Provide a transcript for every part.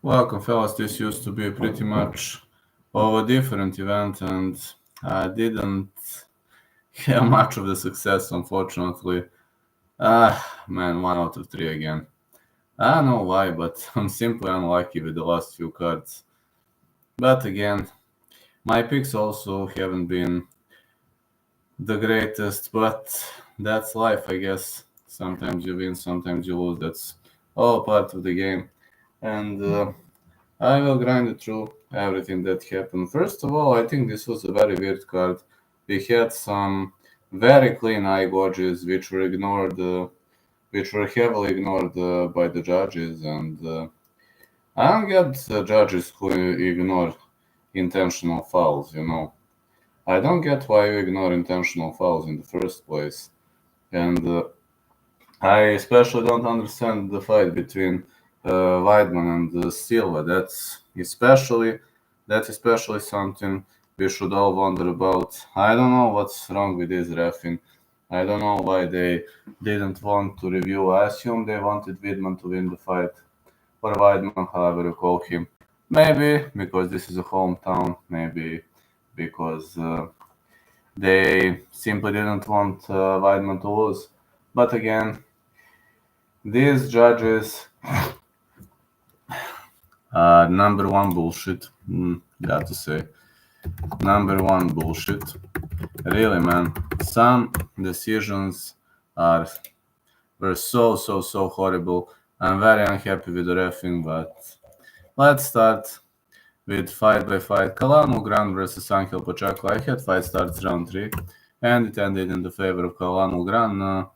Welcome, fellas. This used to be pretty much of a different event, and I didn't have much of the success, unfortunately. Man, 1 out of 3 again. I don't know why, but I'm simply unlucky with the last few cards. But again, my picks also haven't been the greatest, but that's life, I guess. Sometimes you win, sometimes you lose. That's all part of the game. And I will grind it through everything that happened. First of all, I think this was a very weird card. We had some very clean eye gouges which were ignored, which were heavily ignored by the judges, and I don't get judges who ignore intentional fouls. I don't get why you ignore intentional fouls in the first place, and I especially don't understand the fight between Weidman and Silva. That's especially something we should all wonder about. I don't know what's wrong with this reffing. I don't know why they didn't want to review. I assume they wanted Weidman to win the fight, or Weidman, however you call him. Maybe because this is a hometown. Maybe because they simply didn't want Weidman to lose. But again, these judges, number one bullshit. Got to say, number one bullshit. Really, man. Some decisions were so horrible. I'm very unhappy with the reffing, but let's start with fight by fight. Kalanu Gran versus Angel Pacheco. I had fight starts round 3, and it ended in the favor of Kalanu Gran.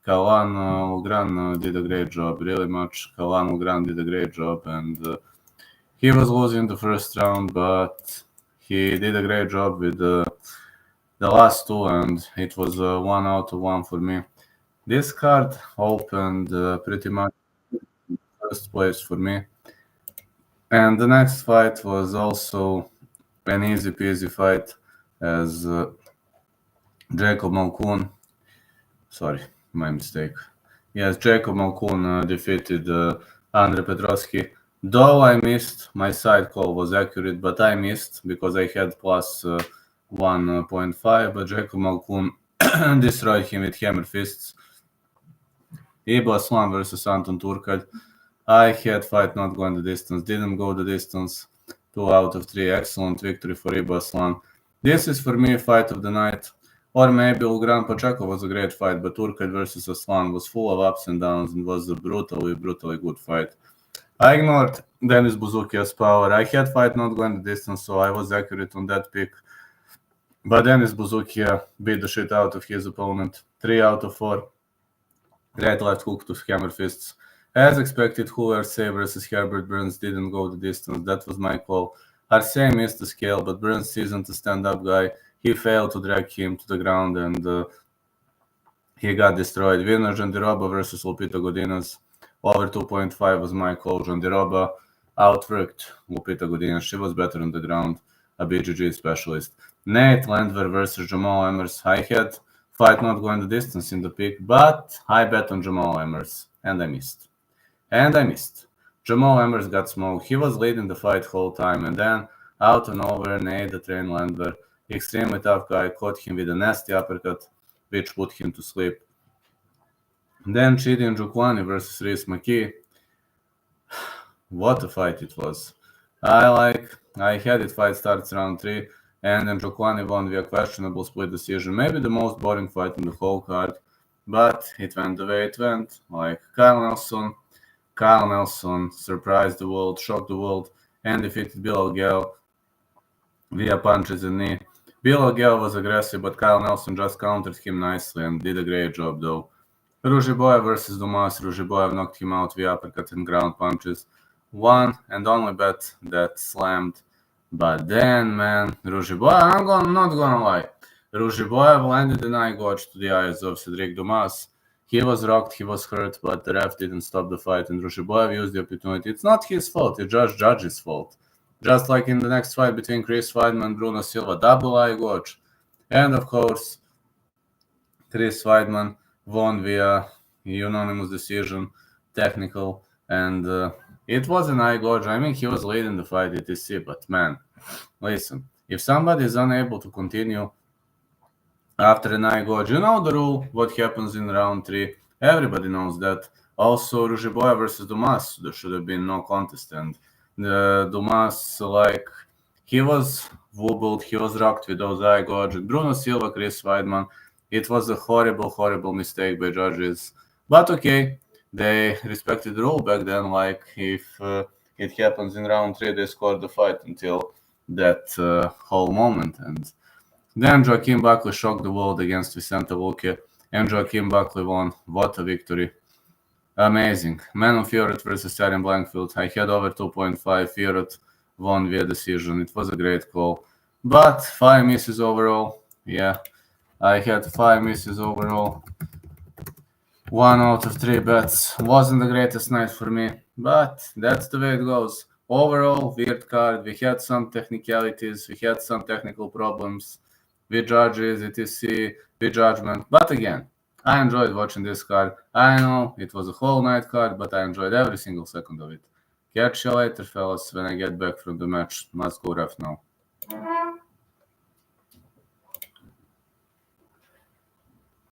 Kalanu Gran did a great job, really much. Kalanu Gran did a great job, and he was losing the first round, but he did a great job with the last two, and it was 1 out of 1 for me. This card opened pretty much first place for me. And the next fight was also an easy peasy fight as Jacob Malkoun. Sorry, my mistake. Yes, Jacob Malkoun defeated Andre Petrovsky. Though I missed, my side call was accurate, but I missed because I had plus 1.5. But Jacob Malkoun destroyed him with hammer fists. Ibo Aslan versus Anton Turkalj. I had fight not going the distance, didn't go the distance. 2 out of 3, excellent victory for Ibo Aslan. This is for me fight of the night. Or maybe Ulgran Pacheco was a great fight, but Turkalj versus Aslan was full of ups and downs and was a brutally good fight. I ignored Denis Buzukia's power. I had fight not going the distance, so I was accurate on that pick. But Denis Buzukia beat the shit out of his opponent. 3 out of 4. Right left hook to hammer fists. As expected, Arce versus Herbert Burns didn't go the distance. That was my call. Arce missed the scale, but Burns isn't a stand-up guy. He failed to drag him to the ground, and he got destroyed. Winner, Jandiroba versus Lupita Godinez. Over 2.5 was my call. Jandiroba outworked Lupita Godinez. She was better on the ground. A BJJ specialist. Nate Landwehr versus Jamal Emmers. I had fight not going the distance in the pick, but I bet on Jamal Emmers, and I missed. Jamal Emmers got smoked. He was leading the fight whole time, and then out and over, Nate the train Landwehr, extremely tough guy, caught him with a nasty uppercut, which put him to sleep. Then Chidi Njokuani versus Reese McKee. What a fight it was. I had it fight starts round 3, and Njokuani won via questionable split decision. Maybe the most boring fight in the whole card, but it went the way it went. Like Kyle Nelson surprised the world, shocked the world, and defeated Bilal Gale via punches and knee. Bilal Gale was aggressive, but Kyle Nelson just countered him nicely and did a great job, though. Ruziboyev versus Dumas. Ruziboyev knocked him out via uppercut and ground punches. One and only bet that slammed. But then, man, Ruziboyev, I'm not gonna lie. Ruziboyev landed an eye gouge to the eyes of Cedric Dumas. He was rocked, he was hurt, but the ref didn't stop the fight, and Ruziboyev used the opportunity. It's not his fault, it's just judge's fault. Just like in the next fight between Chris Weidman and Bruno Silva, double eye gouge. And of course, Chris Weidman won via unanimous decision, technical, and It was an eye gouge. I mean, he was leading the fight, etc. But man, listen, if somebody is unable to continue after an eye gouge, you know the rule, what happens in round 3. Everybody knows that. Also, Rujiboya versus Dumas, there should have been no contest. And Dumas, like, he was wobbled, he was rocked with those eye gouges. Bruno Silva, Chris Weidman, it was a horrible, horrible mistake by judges. But okay, they respected the rule back then. Like, if it happens in round 3, they scored the fight until that whole moment. And then Joaquin Buckley shocked the world against Vicente Luque, and Joaquin Buckley won. What a victory. Amazing. Manon Fiorot versus Ariane Blanchfield. I had over 2.5. Fiorot won via decision. It was a great call. But 5 misses overall. Yeah, I had 5 misses overall. 1 out of 3 bets. Wasn't the greatest night for me, but that's the way it goes. Overall, weird card. We had some technicalities. We had some technical problems with judges, etc., with judgment. But again, I enjoyed watching this card. I know it was a whole night card, but I enjoyed every single second of it. Catch you later, fellas, when I get back from the match. Must go ref now.